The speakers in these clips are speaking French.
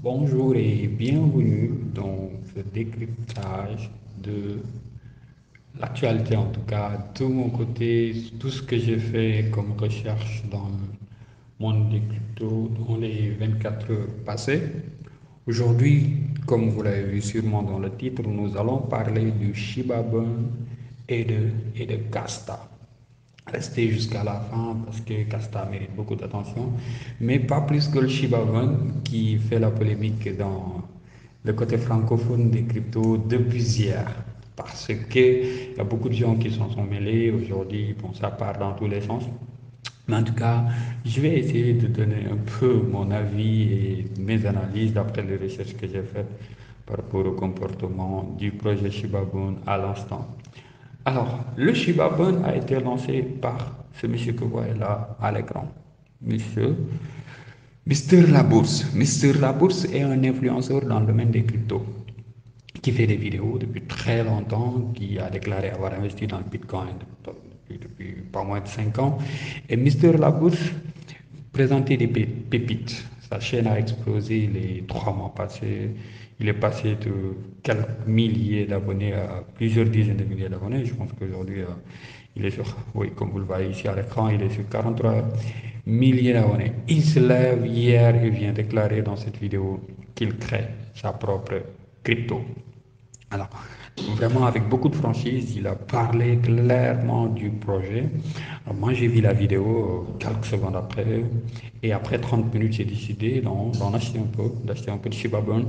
Bonjour et bienvenue dans ce décryptage de l'actualité, en tout cas de mon côté, tout ce que j'ai fait comme recherche dans le monde des cryptos dans les 24 heures passées. Aujourd'hui, comme vous l'avez vu sûrement dans le titre, nous allons parler du Shiba Inu et de Casta. Restez jusqu'à la fin parce que Casta mérite beaucoup d'attention, mais pas plus que le Shiba Inu qui fait la polémique dans le côté francophone des cryptos depuis hier. Parce qu'il y a beaucoup de gens qui s'en sont mêlés aujourd'hui, bon, ça part dans tous les sens. Mais en tout cas, je vais essayer de donner un peu mon avis et mes analyses d'après les recherches que j'ai faites par rapport au comportement du projet Shiba Inu à l'instant. Alors, le Shiba Inu a été lancé par ce monsieur que vous voyez là à l'écran. Monsieur Mister Labourse. Mister Labourse est un influenceur dans le domaine des cryptos qui fait des vidéos depuis très longtemps, qui a déclaré avoir investi dans le Bitcoin depuis pas moins de 5 ans. Et Mister Labourse présentait des pépites. Sa chaîne a explosé les 3 mois passés. Il est passé de quelques milliers d'abonnés à plusieurs dizaines de milliers d'abonnés. Je pense qu'aujourd'hui, il est sur, oui, comme vous le voyez ici à l'écran, il est sur 43 milliers d'abonnés. Il se lève hier et vient déclarer dans cette vidéo qu'il crée sa propre crypto. Alors, vraiment avec beaucoup de franchise, il a parlé clairement du projet. Alors, moi, j'ai vu la vidéo quelques secondes après, et après 30 minutes, j'ai décidé d'en acheter un peu, d'acheter un peu de Shiba Inu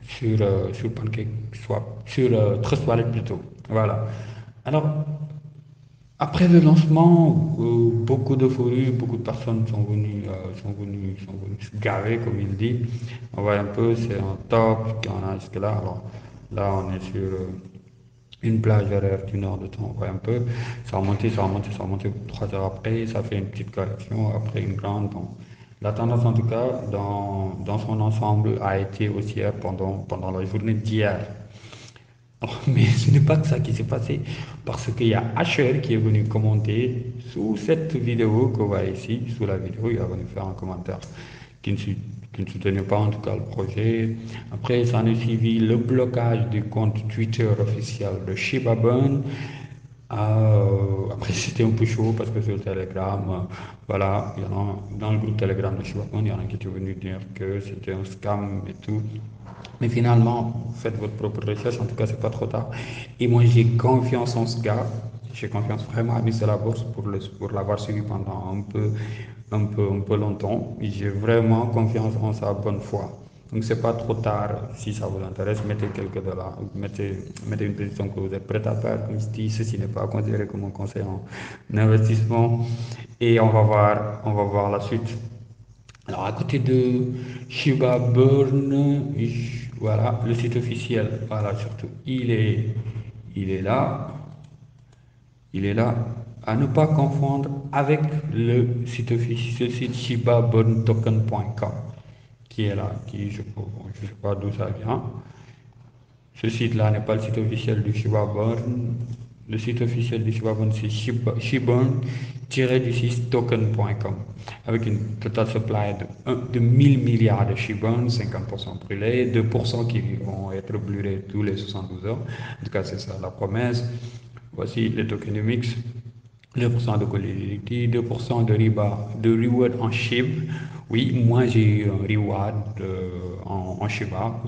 sur PancakeSwap, sur Trust Wallet plutôt. Voilà. Alors, après le lancement, beaucoup d'euphorie, beaucoup de personnes sont venues se garer, comme il dit. On voit un peu, c'est un top qu'on a jusque-là. Alors là, on est sur une plage horaire d'une heure de temps, on voit un peu. Ça a monté, ça a monté, ça a monté 3 heures après, ça fait une petite correction, après une grande. Bon. La tendance, en tout cas, dans son ensemble, a été haussière pendant la journée d'hier. Mais ce n'est pas que ça qui s'est passé, parce qu'il y a Asher qui est venu commenter sous cette vidéo que vous voyez ici, sous la vidéo, il est venu faire un commentaire qui ne, qui ne soutenait pas en tout cas le projet. Après, ça en a suivi le blocage du compte Twitter officiel de Shiba Inu. Après, c'était un peu chaud parce que sur le Telegram, voilà, il y en a, dans le groupe Telegram de Shiba Inu, il y en a qui étaient venus dire que c'était un scam et tout. Mais finalement, faites votre propre recherche, en tout cas, c'est pas trop tard. Et moi, j'ai confiance en ce gars. J'ai confiance vraiment à Mister La Bourse pour l'avoir suivi pendant un peu longtemps. Et j'ai vraiment confiance en sa bonne foi. Donc, c'est pas trop tard. Si ça vous intéresse, mettez quelques dollars, mettez une position que vous êtes prêt à faire. Comme je dis, ceci n'est pas considéré comme un conseil en investissement. Et on va voir la suite. Alors, à côté de Shiba Burn, voilà, le site officiel, voilà, surtout, il est là, il est là, à ne pas confondre avec le site officiel, ce site shibaburntoken.com, qui est là, qui, je ne sais pas d'où ça vient. Ce site-là n'est pas le site officiel du Shiba Inu. Le site officiel du Shiba Inu, c'est shibun-du-6 token.com avec une total supply de 1000 milliards de Shiba Inu, 50% brûlés, 2% qui vont être brûlés tous les 72 heures. En tout cas, c'est ça la promesse. Voici les tokenomics. 2% de Colinity, 2% de reward en SHIB. Oui, moi j'ai eu un reward en Shiba.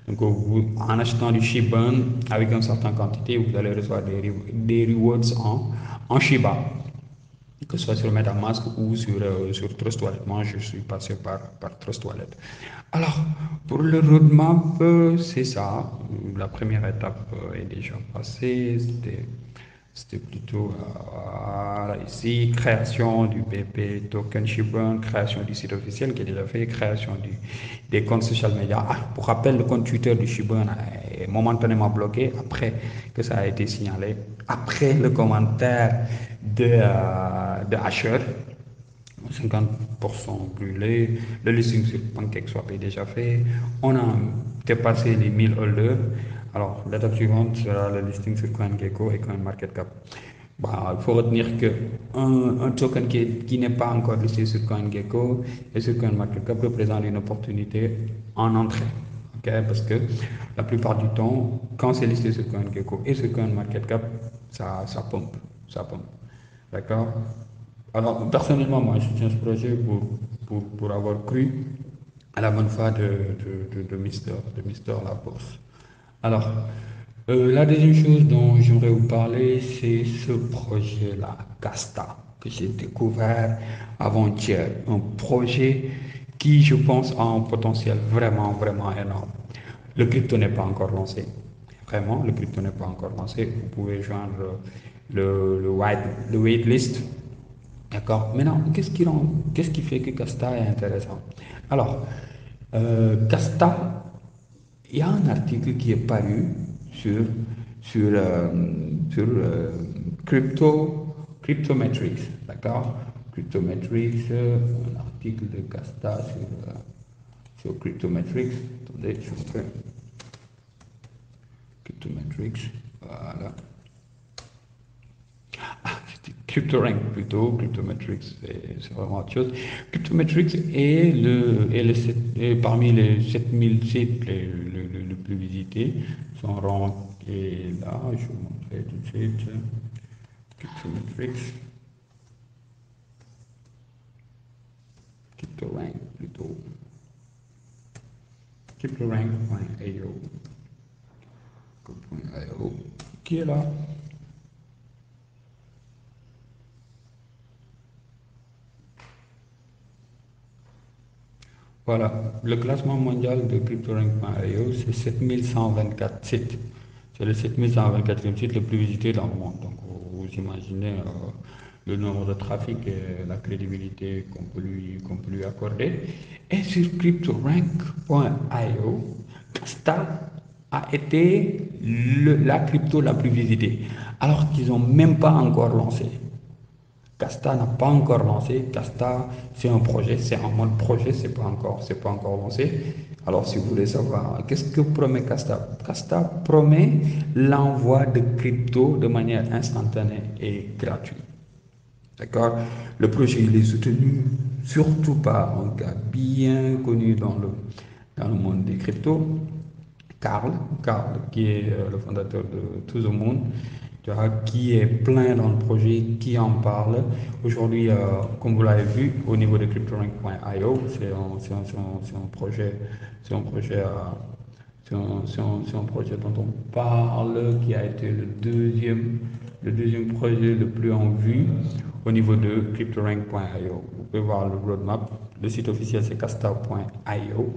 Donc en achetant du Shiba avec une certaine quantité, vous allez recevoir des rewards en Shiba, que ce soit sur MetaMask ou sur Trust Wallet. Moi, je suis passé par Trust Wallet. Alors, pour le roadmap, c'est ça. La première étape est déjà passée. C'était plutôt ici, création du BP Token Shiba, création du site officiel qui est déjà fait, création des comptes social media. Ah, pour rappel, le compte Twitter du Shiba est momentanément bloqué après que ça a été signalé, après le commentaire de Asher. 50% brûlé, le listing sur PancakeSwap est déjà fait, on a dépassé les 1000 holders. Alors, l'étape suivante sera le listing sur CoinGecko et CoinMarketCap. Bah, il faut retenir que un token qui n'est pas encore listé sur CoinGecko et sur CoinMarketCap représente une opportunité en entrée. Ok, parce que la plupart du temps, quand c'est listé sur CoinGecko et sur CoinMarketCap, ça pompe. Ça pompe. D'accord? Alors, personnellement, moi, je soutiens ce projet pour avoir cru à la bonne foi de Mister La Bourse. Alors, la deuxième chose dont j'aimerais vous parler, c'est ce projet-là, Casta, que j'ai découvert avant-hier. Un projet qui, je pense, a un potentiel vraiment, vraiment énorme. Le crypto n'est pas encore lancé. Vraiment, le crypto n'est pas encore lancé. Vous pouvez joindre le waitlist. D'accord. Maintenant, qu'est-ce qui fait que Casta est intéressant? Alors, Casta, il y a un article qui est paru sur, sur Cryptometrics, d'accord? Cryptometrics, un article de Casta sur Cryptometrics. Attendez, je vous fais Cryptometrics, voilà. Ah, c'était CryptoRank plutôt, Cryptometrics, c'est vraiment autre chose. Cryptometrics est parmi les 7000 sites le plus visités. Son rang est là, je vais vous montrer tout de suite. Cryptometrics, CryptoRank plutôt, CryptoRank.io, qui est là. Voilà, le classement mondial de CryptoRank.io, c'est 7124 sites. C'est le 7124e site le plus visité dans le monde. Donc, vous imaginez le nombre de trafic et la crédibilité qu'on peut lui accorder. Et sur CryptoRank.io, Casta a été la crypto la plus visitée, alors qu'ils n'ont même pas encore lancé. Casta n'a pas encore lancé. Casta, c'est un projet, c'est en mode projet, c'est pas encore lancé. Alors, si vous voulez savoir, qu'est-ce que promet Casta? Casta promet l'envoi de crypto de manière instantanée et gratuite. D'accord? Le projet, il est soutenu surtout par un gars bien connu dans le monde des cryptos, Carl, qui est le fondateur de To The Moon, tu vois, qui est plein dans le projet, qui en parle. Aujourd'hui, comme vous l'avez vu, au niveau de CryptoRank.io, c'est un projet, c'est un projet, c'est un projet dont on parle, qui a été le deuxième projet le plus en vue au niveau de CryptoRank.io. Vous pouvez voir le roadmap. Le site officiel, c'est casta.io.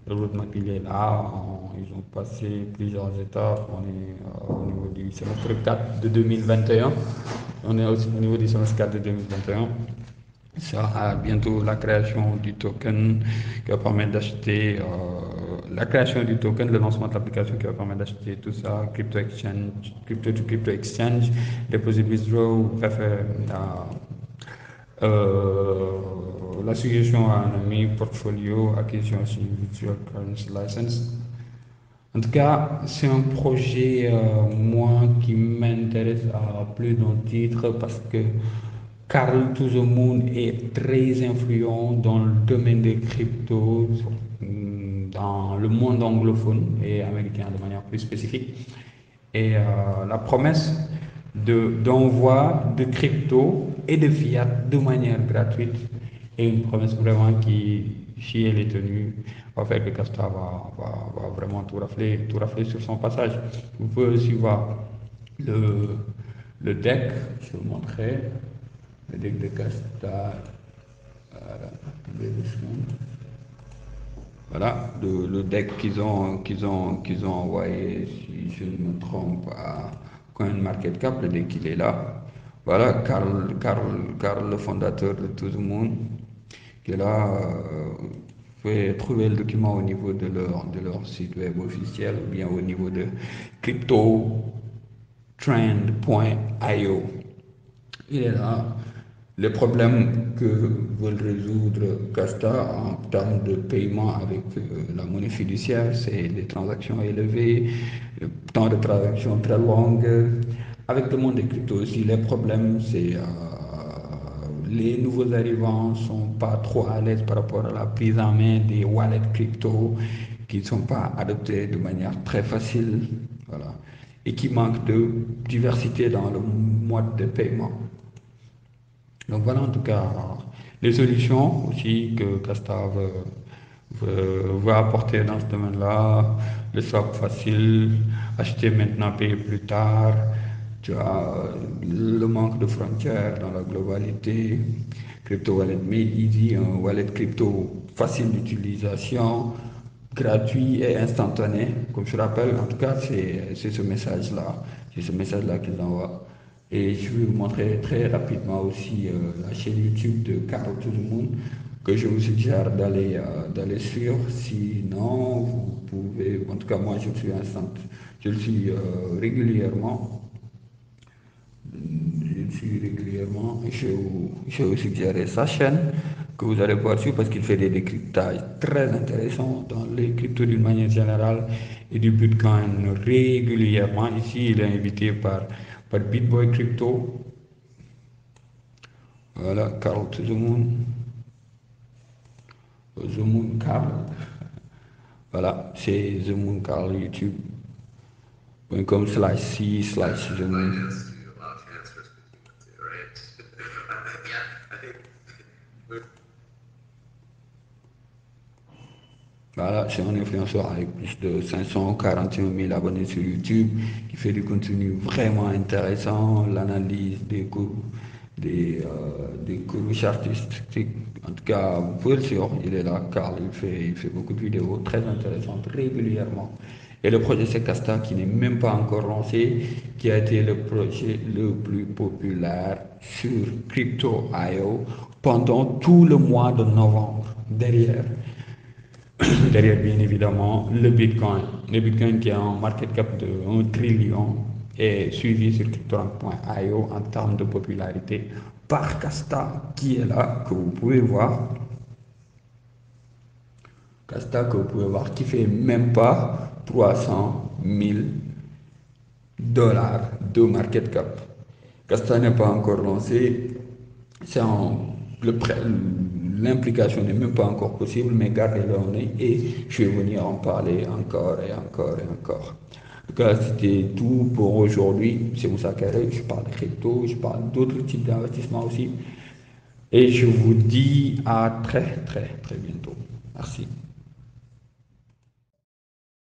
Le roadmap, il est là. Ils ont passé plusieurs étapes. On est au niveau du semestre 4 de 2021. On est aussi au niveau du semestre 4 de 2021. Ça a bientôt la création du token qui va permettre d'acheter, la création du token, le lancement de l'application qui va permettre d'acheter tout ça, crypto exchange, crypto to crypto exchange, deposit withdraw, bref, la suggestion à un ami, portfolio, acquisition sur virtual currency license. En tout cas, c'est un projet, moi, qui m'intéresse à plus d'un titre parce que Carl To The Moon est très influent dans le domaine des cryptos, dans le monde anglophone et américain de manière plus spécifique. Et la promesse d'envoi de crypto et de fiat de manière gratuite est une promesse vraiment qui, si elle est tenue, va faire que Casta va vraiment tout rafler sur son passage. Vous pouvez aussi voir le deck, je vais vous montrer, le deck de Casta. Voilà, le deck qu'ils ont envoyé, si je ne me trompe, à CoinMarketCap, le deck il est là. Voilà, Carl, le fondateur de Tout le monde, qui est là. Vous pouvez trouver le document au niveau de leur site web officiel ou bien au niveau de cryptotrend.io. Il est là. Les problèmes que veulent résoudre Casta en termes de paiement avec la monnaie fiduciaire, c'est des transactions élevées, le temps de transaction très long, avec le monde des cryptos aussi, les problèmes, c'est les nouveaux arrivants sont pas trop à l'aise par rapport à la prise en main des wallets crypto qui ne sont pas adoptés de manière très facile, voilà, et qui manquent de diversité dans le mode de paiement. Donc voilà en tout cas les solutions aussi que Casta veut apporter dans ce domaine-là. Le swap facile, acheter maintenant, payer plus tard. Tu as le manque de frontières dans la globalité. Crypto wallet made easy, un wallet crypto facile d'utilisation, gratuit et instantané. Comme je rappelle, en tout cas, c'est ce message-là. C'est ce message-là qu'ils envoient. Et je vais vous montrer très rapidement aussi la chaîne YouTube de Carl To The Moon que je vous suggère d'aller suivre. Sinon, vous pouvez, en tout cas moi je le suis régulièrement. Je le suis régulièrement. Je vais vous suggérer sa chaîne que vous allez voir suivre parce qu'il fait des décryptages très intéressants dans les cryptos d'une manière générale et du Bitcoin régulièrement. Ici, il est invité par BitBoy Crypto. Voilà, Carl To The Moon. The Moon Carl. Voilà, c'est The Moon Carl YouTube.com/c/The Moon. Voilà, c'est un influenceur avec plus de 541 000 abonnés sur YouTube qui fait du contenu vraiment intéressant, l'analyse des cours artistiques. En tout cas, vous pouvez le suivre, il est là, car il fait beaucoup de vidéos très intéressantes régulièrement. Et le projet Secasta, qui n'est même pas encore lancé, qui a été le projet le plus populaire sur Crypto.io pendant tout le mois de novembre. Derrière bien évidemment le Bitcoin qui a un market cap de 1 trillion est suivi sur cryptorank.io en termes de popularité par Casta qui est là, que vous pouvez voir. Casta que vous pouvez voir qui fait même pas 300 000 dollars de market cap. Casta n'est pas encore lancé, c'est l'implication n'est même pas encore possible, mais gardez-le en œil et je vais venir en parler encore et encore et encore. En tout cas, c'était tout pour aujourd'hui. C'est Moussa Kare, je parle de crypto, je parle d'autres types d'investissements aussi. Et je vous dis à très très très bientôt. Merci.